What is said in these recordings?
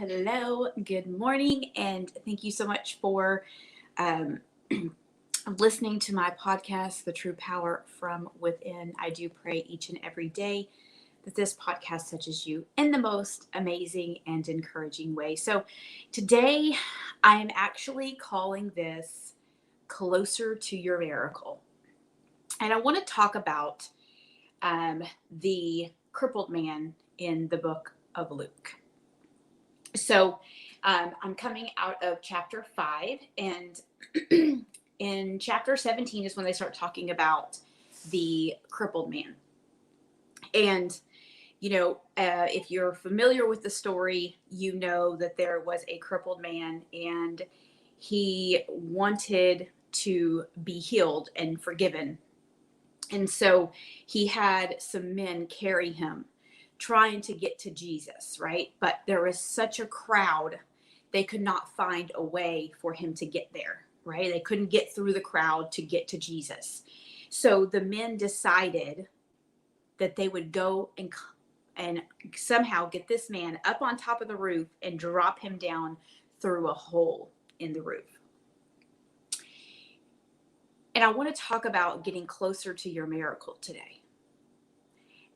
hello. Good morning, and thank you so much for um, listening to my podcast, The True Power from Within. I do pray each and every day that this podcast touches you in the most amazing and encouraging way. So, today I am actually calling this Closer to Your Miracle. And I want to talk about the crippled man in the book of Luke. So I'm coming out of chapter 5, and in chapter 17 is when they start talking about the crippled man. And, if you're familiar with the story, you know that there was a crippled man and he wanted to be healed and forgiven. And so he had some men carry him trying to get to Jesus, right? But there was such a crowd, they could not find a way for him to get there, right? They couldn't get through the crowd to get to Jesus. So the men decided that they would go and somehow get this man up on top of the roof and drop him down through a hole in the roof. And I want to talk about getting closer to your miracle today.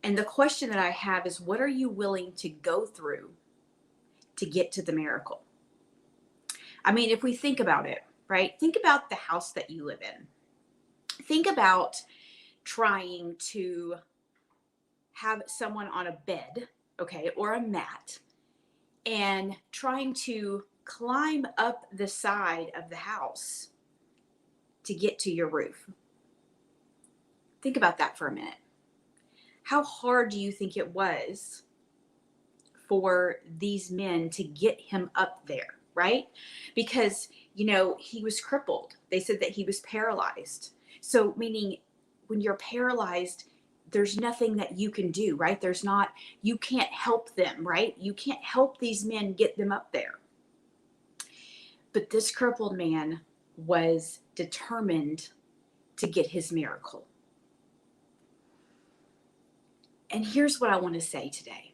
And the question that I have is, what are you willing to go through to get to the miracle? I mean, if we think about it, right? Think about the house that you live in. Think about trying to have someone on a bed, okay, or a mat, and trying to climb up the side of the house to get to your roof. Think about that for a minute. How hard do you think it was for these men to get him up there, right? Because, he was crippled. They said that he was paralyzed. So, meaning when you're paralyzed, there's nothing that you can do, right? You can't help them, right? You can't help these men get them up there. But this crippled man was determined to get his miracle. And here's what I want to say today.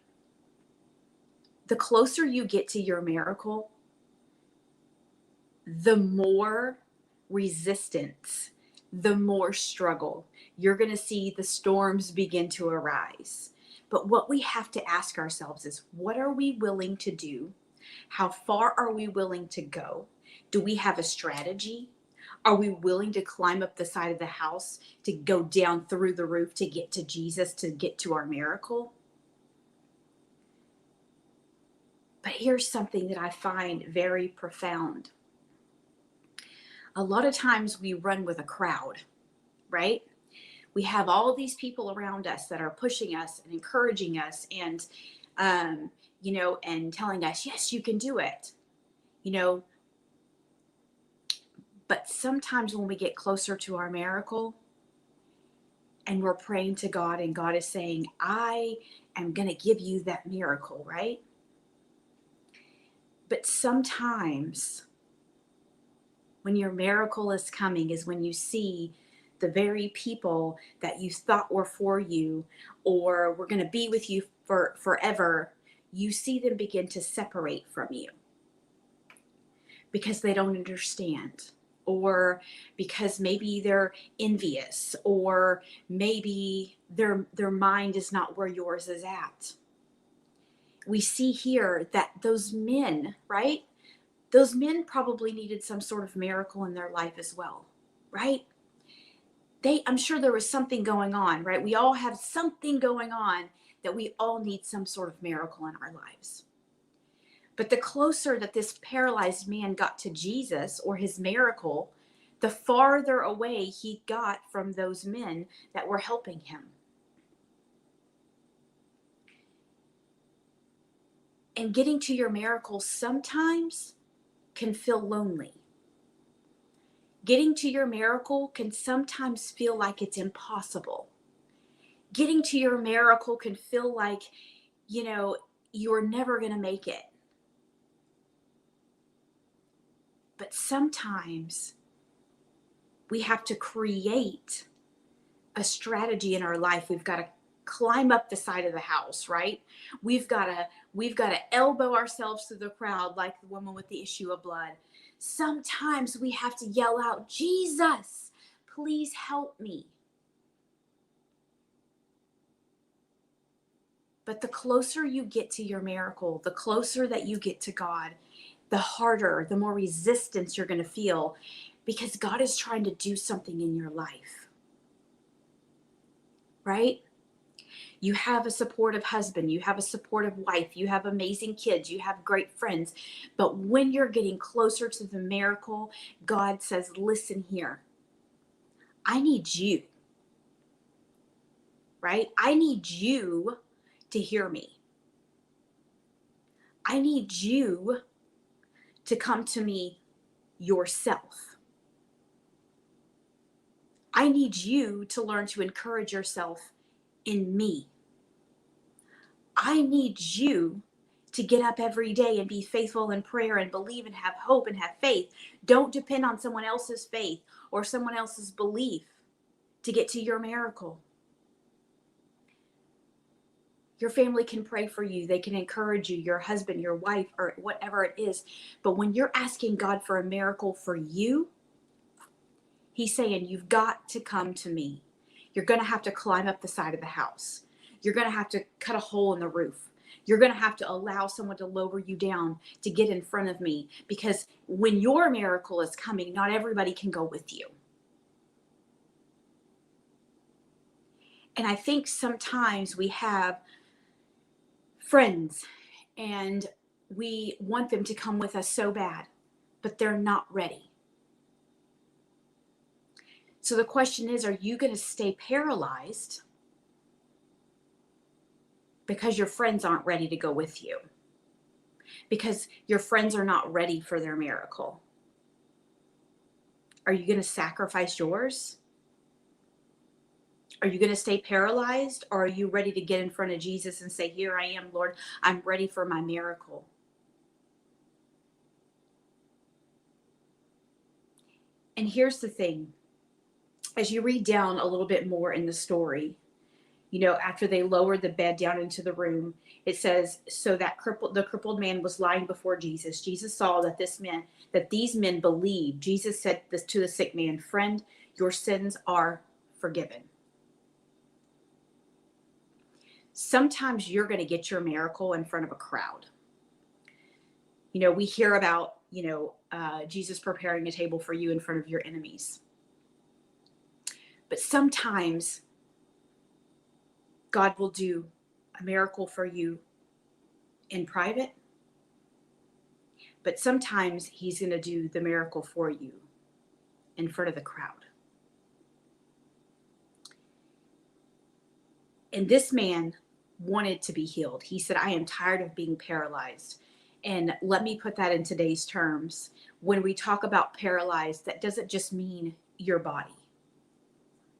The closer you get to your miracle, the more resistance, the more struggle. You're going to see the storms begin to arise. But what we have to ask ourselves is, what are we willing to do? How far are we willing to go? Do we have a strategy? Are we willing to climb up the side of the house, to go down through the roof to get to Jesus, to get to our miracle? But here's something that I find very profound. A lot of times we run with a crowd, right? We have all these people around us that are pushing us and encouraging us and, and telling us, yes, you can do it, But sometimes when we get closer to our miracle and we're praying to God and God is saying, I am going to give you that miracle, right? But sometimes when your miracle is coming is when you see the very people that you thought were for you or were going to be with you for forever, you see them begin to separate from you because they don't understand, or because maybe they're envious, or maybe their mind is not where yours is at. We see here that those men, right? Those men probably needed some sort of miracle in their life as well, right? I'm sure there was something going on, right? We all have something going on that we all need some sort of miracle in our lives. But the closer that this paralyzed man got to Jesus or his miracle, the farther away he got from those men that were helping him. And getting to your miracle sometimes can feel lonely. Getting to your miracle can sometimes feel like it's impossible. Getting to your miracle can feel like, you're never going to make it. But sometimes we have to create a strategy in our life. We've got to climb up the side of the house, right? We've got to elbow ourselves through the crowd like the woman with the issue of blood. Sometimes we have to yell out, Jesus, please help me. But the closer you get to your miracle, the closer that you get to God, the harder, the more resistance you're going to feel, because God is trying to do something in your life, right? You have a supportive husband, you have a supportive wife, you have amazing kids, you have great friends. But when you're getting closer to the miracle, God says, listen here, I need you, right? I need you to hear me. I need you to come to me yourself. I need you to learn to encourage yourself in me. I need you to get up every day and be faithful in prayer and believe and have hope and have faith. Don't depend on someone else's faith or someone else's belief to get to your miracle. Your family can pray for you. They can encourage you, your husband, your wife, or whatever it is. But when you're asking God for a miracle for you, He's saying, you've got to come to me. You're going to have to climb up the side of the house. You're going to have to cut a hole in the roof. You're going to have to allow someone to lower you down to get in front of me, because when your miracle is coming, not everybody can go with you. And I think sometimes we have friends and we want them to come with us so bad, but they're not ready. So the question is, are you going to stay paralyzed because your friends aren't ready to go with you? Because your friends are not ready for their miracle? Are you going to sacrifice yours? Are you going to stay paralyzed, or are you ready to get in front of Jesus and say, here I am, Lord, I'm ready for my miracle? And here's the thing. As you read down a little bit more in the story, after they lowered the bed down into the room, it says, so that the crippled man was lying before Jesus. Jesus saw that these men believed. Jesus said this to the sick man, friend, your sins are forgiven. Sometimes you're going to get your miracle in front of a crowd. We hear about, Jesus preparing a table for you in front of your enemies. But sometimes God will do a miracle for you in private, but sometimes He's going to do the miracle for you in front of the crowd. And this man wanted to be healed. He said, I am tired of being paralyzed. And let me put that in today's terms. When we talk about paralyzed, that doesn't just mean your body.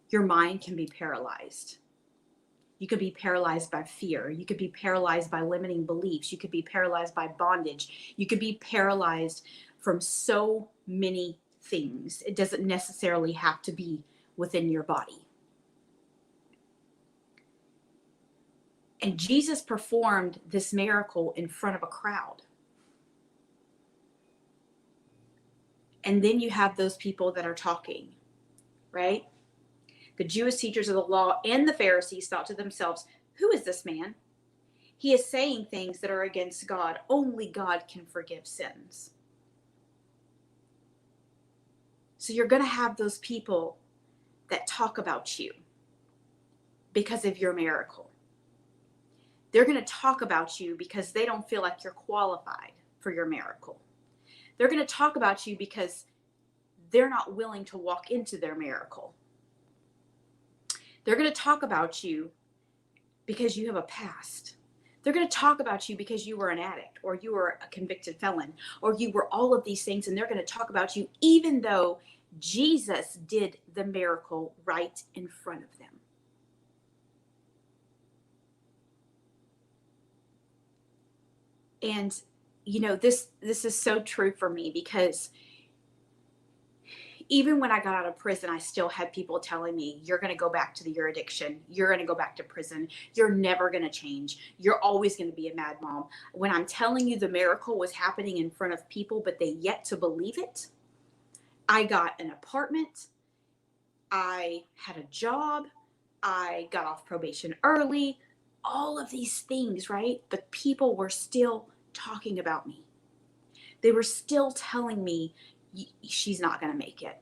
Your mind can be paralyzed. You could be paralyzed by fear. You could be paralyzed by limiting beliefs. You could be paralyzed by bondage. You could be paralyzed from so many things. It doesn't necessarily have to be within your body. And Jesus performed this miracle in front of a crowd. And then you have those people that are talking, right? The Jewish teachers of the law and the Pharisees thought to themselves, who is this man? He is saying things that are against God. Only God can forgive sins. So you're going to have those people that talk about you because of your miracle. They're going to talk about you because they don't feel like you're qualified for your miracle. They're going to talk about you because they're not willing to walk into their miracle. They're going to talk about you because you have a past. They're going to talk about you because you were an addict, or you were a convicted felon, or you were all of these things, and they're going to talk about you even though Jesus did the miracle right in front of them. And this is so true for me, because Even when I got out of prison, I still had people telling me, you're going to go back to your addiction. You're going to go back to prison. You're never going to change. You're always going to be a mad mom. When I'm telling you the miracle was happening in front of people, but they yet to believe it, I got an apartment. I had a job. I got off probation early. All of these things, right? But people were still talking about me. They were still telling me, she's not going to make it.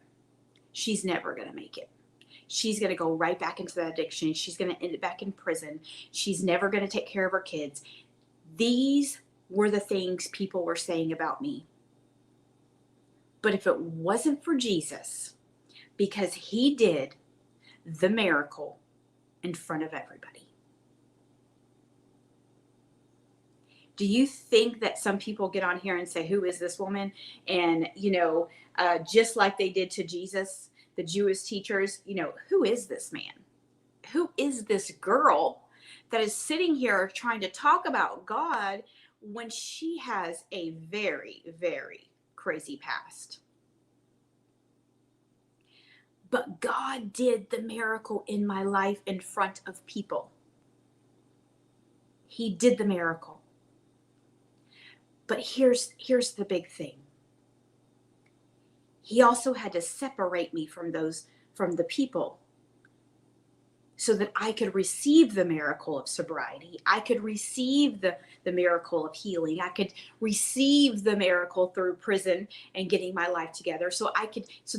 She's never going to make it. She's going to go right back into that addiction. She's going to end up back in prison. She's never going to take care of her kids. These were the things people were saying about me. But if it wasn't for Jesus, because he did the miracle in front of everybody. Do you think that some people get on here and say, who is this woman? And, just like they did to Jesus, the Jewish teachers, who is this man? Who is this girl that is sitting here trying to talk about God when she has a very, very crazy past? But God did the miracle in my life in front of people. He did the miracle. But here's the big thing. He also had to separate me from the people so that I could receive the miracle of sobriety. I could receive the miracle of healing. I could receive the miracle through prison and getting my life together. So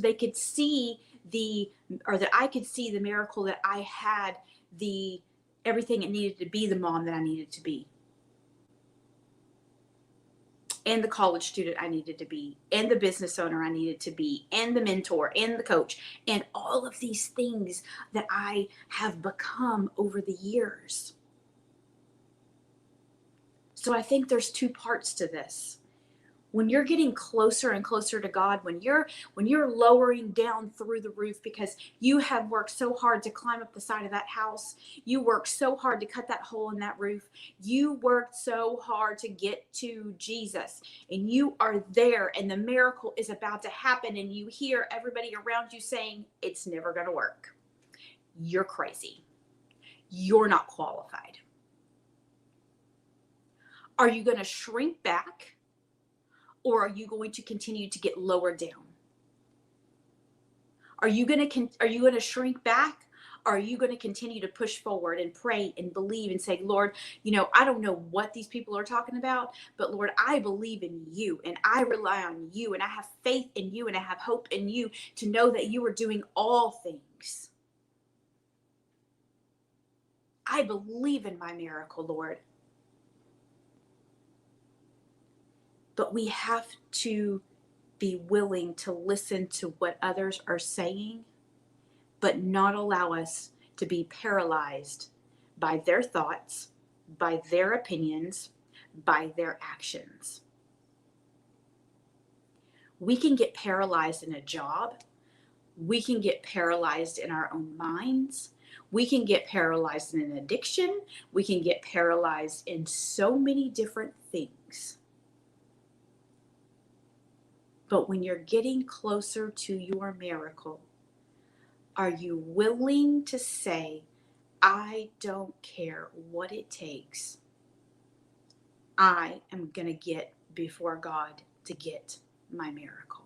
they could see that I could see the miracle that I had, everything it needed to be the mom that I needed to be. And the college student I needed to be, and the business owner I needed to be, and the mentor, and the coach, and all of these things that I have become over the years. So I think there's two parts to this. When you're getting closer and closer to God, when you're lowering down through the roof because you have worked so hard to climb up the side of that house, you worked so hard to cut that hole in that roof, you worked so hard to get to Jesus, and you are there and the miracle is about to happen, and you hear everybody around you saying, it's never going to work. You're crazy. You're not qualified. Are you going to shrink back? Or are you going to continue to get lower down? Are you going to shrink back? Or are you going to continue to push forward and pray and believe and say, Lord, I don't know what these people are talking about, but Lord, I believe in you and I rely on you and I have faith in you and I have hope in you to know that you are doing all things. I believe in my miracle, Lord. But we have to be willing to listen to what others are saying, but not allow us to be paralyzed by their thoughts, by their opinions, by their actions. We can get paralyzed in a job. We can get paralyzed in our own minds. We can get paralyzed in an addiction. We can get paralyzed in so many different things. But when you're getting closer to your miracle, are you willing to say, I don't care what it takes. I am going to get before God to get my miracle.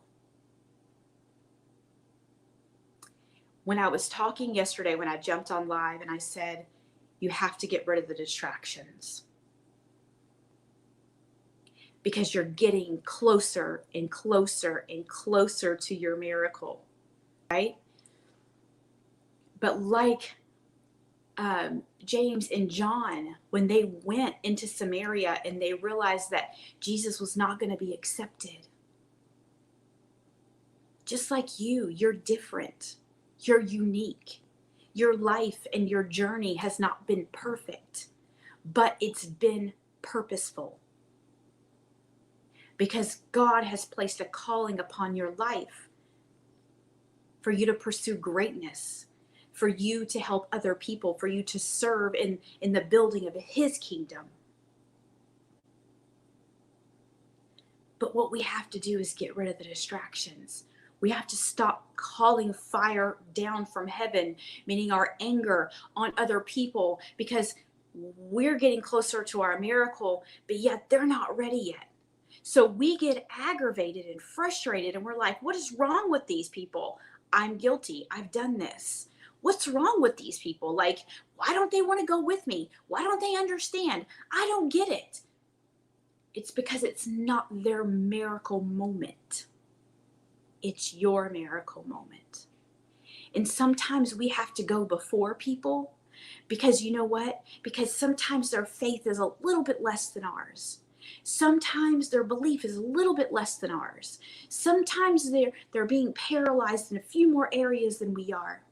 When I was talking yesterday, when I jumped on live and I said, you have to get rid of the distractions. Because you're getting closer and closer and closer to your miracle, right? But like James and John, when they went into Samaria and they realized that Jesus was not going to be accepted. Just like you're different. You're unique. Your life and your journey has not been perfect, but it's been purposeful. Because God has placed a calling upon your life for you to pursue greatness, for you to help other people, for you to serve in the building of his kingdom. But what we have to do is get rid of the distractions. We have to stop calling fire down from heaven, meaning our anger on other people, because we're getting closer to our miracle, but yet they're not ready yet. So we get aggravated and frustrated, and we're like, what is wrong with these people? I'm guilty. I've done this. What's wrong with these people? Like, why don't they want to go with me? Why don't they understand? I don't get it. It's because it's not their miracle moment. It's your miracle moment. And sometimes we have to go before people, because you know what? Because sometimes their faith is a little bit less than ours. Sometimes their belief is a little bit less than ours. Sometimes they're being paralyzed in a few more areas than we are.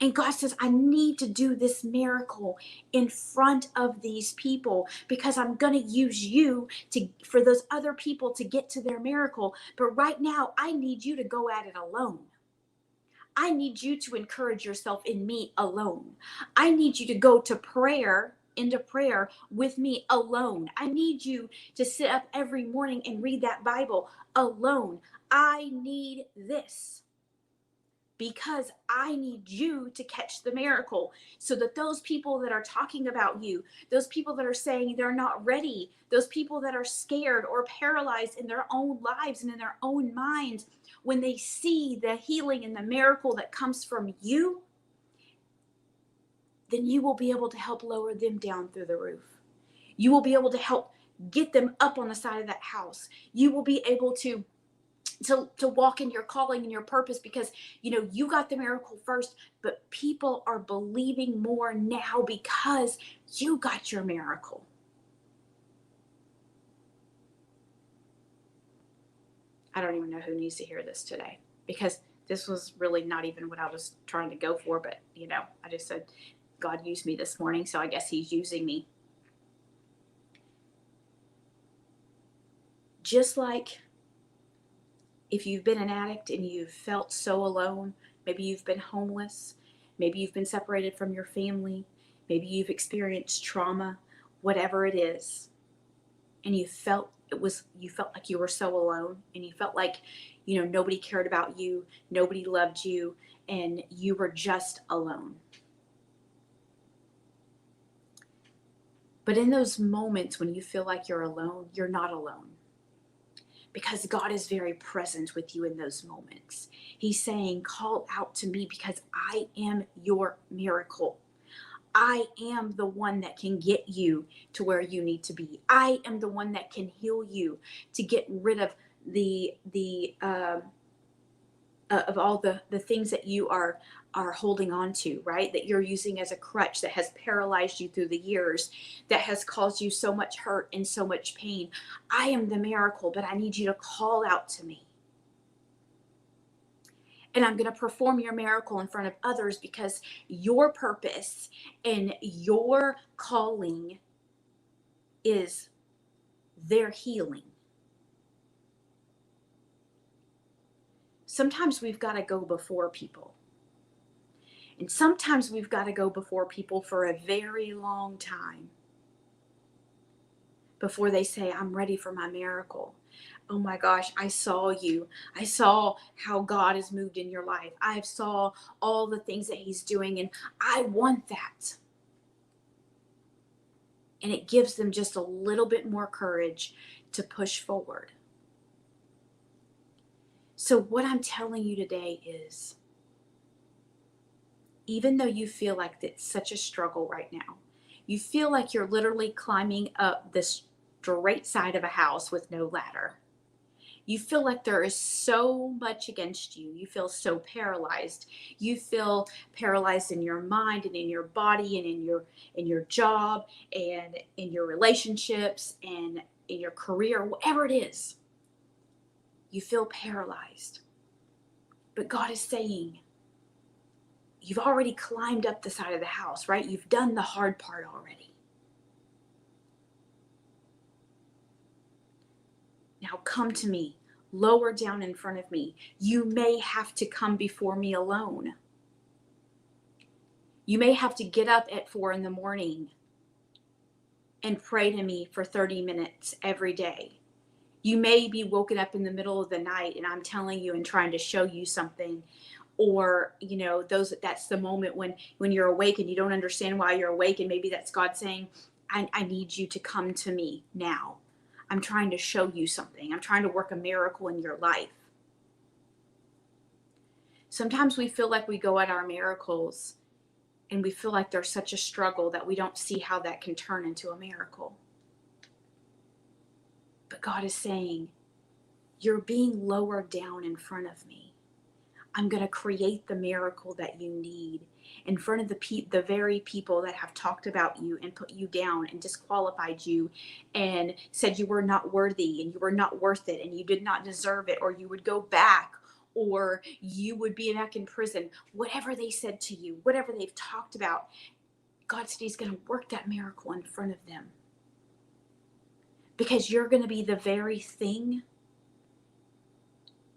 And God says, I need to do this miracle in front of these people, because I'm going to use you for those other people to get to their miracle. But right now, I need you to go at it alone. I need you to encourage yourself in me alone. I need you to go into prayer with me alone. I need you to sit up every morning and read that Bible alone. I need this, because I need you to catch the miracle, so that those people that are talking about you, those people that are saying they're not ready, those people that are scared or paralyzed in their own lives and in their own minds, when they see the healing and the miracle that comes from you, then you will be able to help lower them down through the roof. You will be able to help get them up on the side of that house. You will be able to walk in your calling and your purpose, because you got the miracle first, but people are believing more now because you got your miracle. I don't even know who needs to hear this today, because this was really not even what I was trying to go for, but I just said God used me this morning, so I guess he's using me. Just like if you've been an addict and you've felt so alone, maybe you've been homeless, maybe you've been separated from your family, maybe you've experienced trauma, whatever it is, and you felt like you were so alone, and you felt like nobody cared about you, nobody loved you, and you were just alone. But in those moments when you feel like you're alone, you're not alone, because God is very present with you in those moments. He's saying, call out to me, because I am your miracle. I am the one that can get you to where you need to be. I am the one that can heal you to get rid of of all the things that you are holding on to, right? That you're using as a crutch, that has paralyzed you through the years, that has caused you so much hurt and so much pain. I am the miracle, but I need you to call out to me. And I'm going to perform your miracle in front of others, because your purpose and your calling is their healing. Sometimes we've got to go before people. And sometimes we've got to go before people for a very long time before they say, I'm ready for my miracle. Oh my gosh, I saw you. I saw how God has moved in your life. I saw all the things that he's doing, and I want that. And it gives them just a little bit more courage to push forward. So what I'm telling you today is, even though you feel like it's such a struggle right now, you feel like you're literally climbing up the straight side of a house with no ladder. You feel like there is so much against you. You feel so paralyzed. You feel paralyzed in your mind and in your body and in your job and in your relationships and in your career, whatever it is. You feel paralyzed. But God is saying, you've already climbed up the side of the house, right? You've done the hard part already. Now come to me, lower down in front of me. You may have to come before me alone. You may have to get up at 4 a.m. and pray to me for 30 minutes every day. You may be woken up in the middle of the night and I'm telling you and trying to show you something, or that's the moment when you're awake and you don't understand why you're awake, and maybe that's God saying, I need you to come to me now. I'm trying to show you something. I'm trying to work a miracle in your life. Sometimes we feel like we go at our miracles and we feel like there's such a struggle that we don't see how that can turn into a miracle. But God is saying, you're being lowered down in front of me. I'm going to create the miracle that you need in front of the very people that have talked about you and put you down and disqualified you and said you were not worthy and you were not worth it and you did not deserve it, or you would go back, or you would be back in prison. Whatever they said to you, whatever they've talked about, God said he's going to work that miracle in front of them, because you're going to be the very thing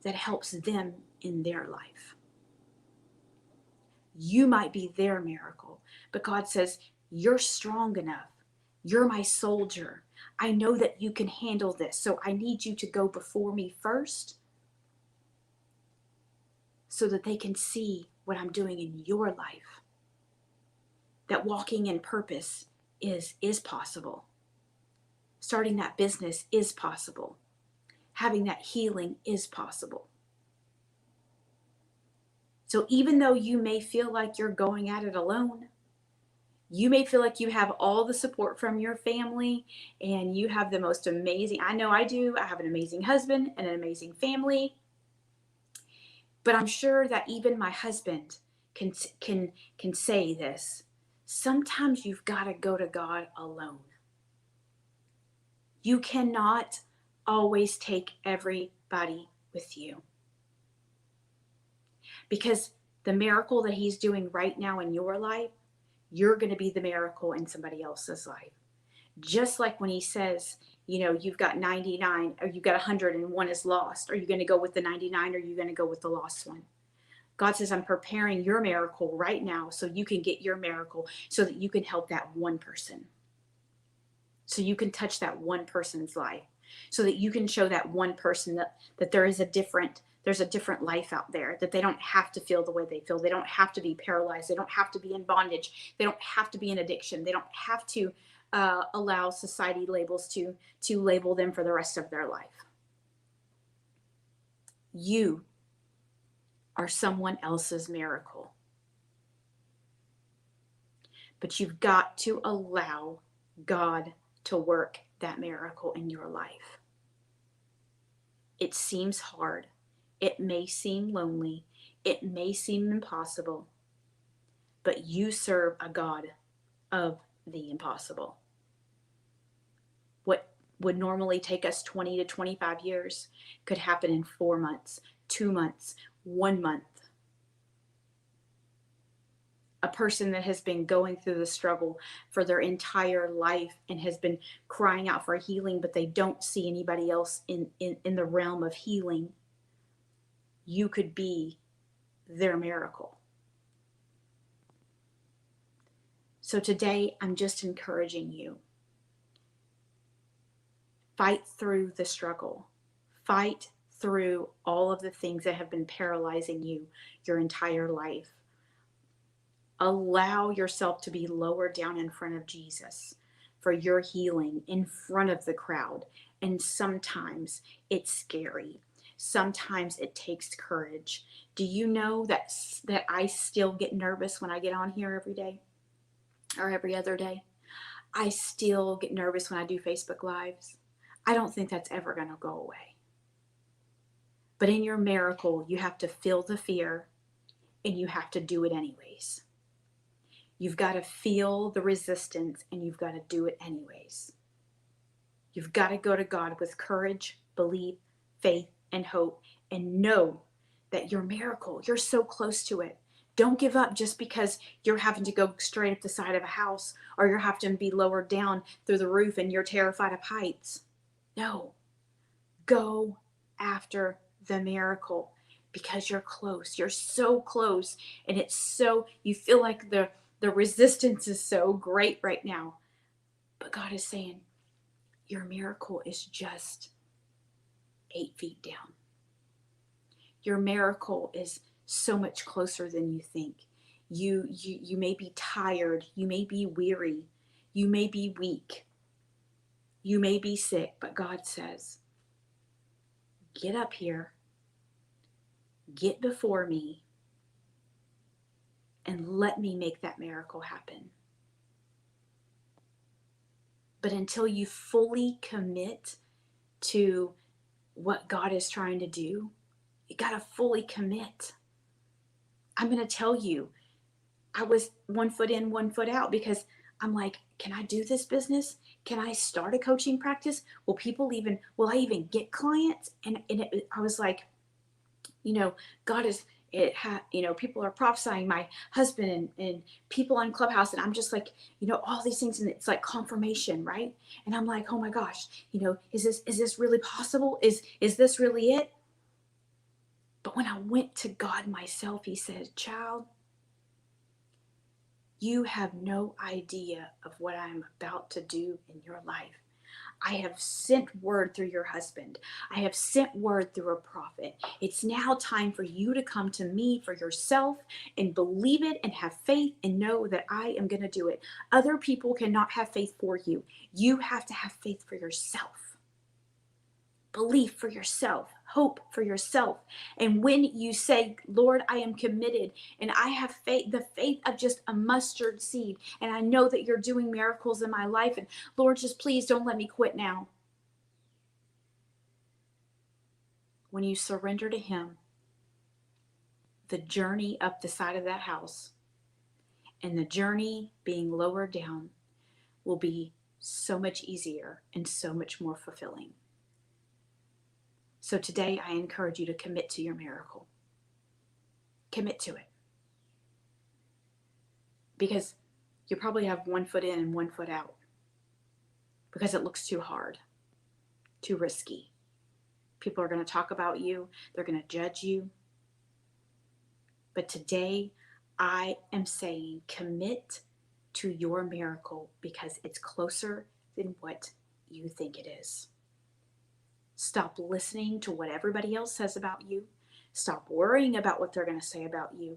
that helps them in their life. You might be their miracle, but God says, you're strong enough. You're my soldier. I know that you can handle this. So I need you to go before me first so that they can see what I'm doing in your life. That walking in purpose is possible. Starting that business is possible. Having that healing is possible. So even though you may feel like you're going at it alone, you may feel like you have all the support from your family and you have the most amazing, I know I do, I have an amazing husband and an amazing family. But I'm sure that even my husband can say this. Sometimes you've got to go to God alone. You cannot always take everybody with you. Because the miracle that he's doing right now in your life, you're going to be the miracle in somebody else's life. Just like when he says, you've got 99 or you've got 100 and one is lost. Are you going to go with the 99 or are you going to go with the lost one? God says, I'm preparing your miracle right now so you can get your miracle, so that you can help that one person. So you can touch that one person's life, so that you can show that one person that there's a different life out there, that they don't have to feel the way they feel. They don't have to be paralyzed. They don't have to be in bondage. They don't have to be in addiction. They don't have to allow society labels to label them for the rest of their life. You are someone else's miracle. But you've got to allow God to work that miracle in your life. It seems hard. It may seem lonely. It may seem impossible. But you serve a God of the impossible. What would normally take us 20 to 25 years could happen in 4 months, 2 months, 1 month. A person that has been going through the struggle for their entire life and has been crying out for healing, but they don't see anybody else in the realm of healing, you could be their miracle. So today, I'm just encouraging you. Fight through the struggle. Fight through all of the things that have been paralyzing you your entire life. Allow yourself to be lowered down in front of Jesus for your healing in front of the crowd. And sometimes it's scary. Sometimes it takes courage. Do you know that I still get nervous when I get on here every day or every other day? I still get nervous when I do Facebook Lives. I don't think that's ever going to go away. But in your miracle, you have to feel the fear and you have to do it anyways. You've got to feel the resistance and you've got to do it anyways. You've got to go to God with courage, belief, faith, and hope, and know that your miracle, you're so close to it. Don't give up just because you're having to go straight up the side of a house, or you're having to be lowered down through the roof and you're terrified of heights. No. Go after the miracle because you're close. You're so close, and it's so, you feel like the resistance is so great right now. But God is saying, your miracle is just 8 feet down. Your miracle is so much closer than you think. You may be tired, you may be weary, you may be weak, you may be sick, but God says, get up here, get before me, and let me make that miracle happen. But until you fully commit to what God is trying to do, you got to fully commit. I'm going to tell you, I was 1 foot in, 1 foot out, because I'm like, can I do this business? Can I start a coaching practice? Will I even get clients? I was like, God is, people are prophesying my husband and people on Clubhouse. And I'm just like, all these things. And it's like confirmation, right? And I'm like, oh my gosh, is this really possible? Is this really it? But when I went to God myself, he said, child, you have no idea of what I'm about to do in your life. I have sent word through your husband. I have sent word through a prophet. It's now time for you to come to me for yourself and believe it and have faith and know that I am going to do it. Other people cannot have faith for you. You have to have faith for yourself. Belief for yourself, hope for yourself. And when you say, Lord, I am committed and I have faith, the faith of just a mustard seed, and I know that you're doing miracles in my life, and Lord, just please don't let me quit now. When you surrender to him, the journey up the side of that house and the journey being lowered down will be so much easier and so much more fulfilling. So today I encourage you to commit to your miracle. Commit to it. Because you probably have 1 foot in and 1 foot out. Because it looks too hard, too risky. People are going to talk about you. They're going to judge you. But today I am saying commit to your miracle, because it's closer than what you think it is. Stop listening to what everybody else says about you. Stop worrying about what they're going to say about you.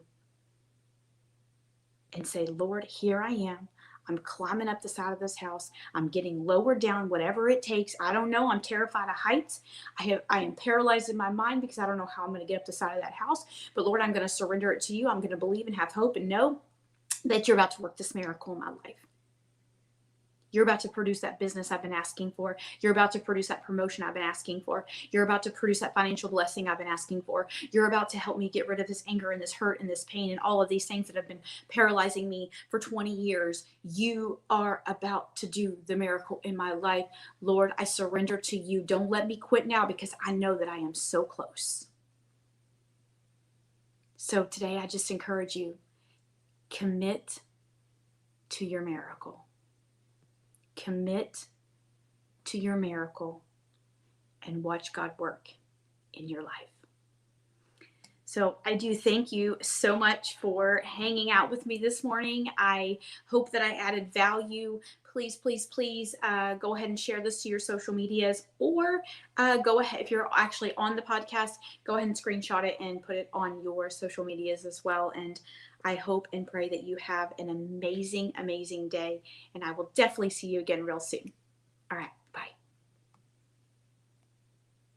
And say, Lord, here I am. I'm climbing up the side of this house. I'm getting lowered down, whatever it takes. I don't know. I'm terrified of heights. I am paralyzed in my mind because I don't know how I'm going to get up the side of that house. But Lord, I'm going to surrender it to you. I'm going to believe and have hope and know that you're about to work this miracle in my life. You're about to produce that business I've been asking for. You're about to produce that promotion I've been asking for. You're about to produce that financial blessing I've been asking for. You're about to help me get rid of this anger and this hurt and this pain and all of these things that have been paralyzing me for 20 years. You are about to do the miracle in my life. Lord, I surrender to you. Don't let me quit now, because I know that I am so close. So today I just encourage you, commit to your miracle. Commit to your miracle and watch God work in your life. So I do thank you so much for hanging out with me this morning. I hope that I added value. Please, please, please go ahead and share this to your social medias, or go ahead, if you're actually on the podcast, go ahead and screenshot it and put it on your social medias as well. And I hope and pray that you have an amazing, amazing day. And I will definitely see you again real soon. All right.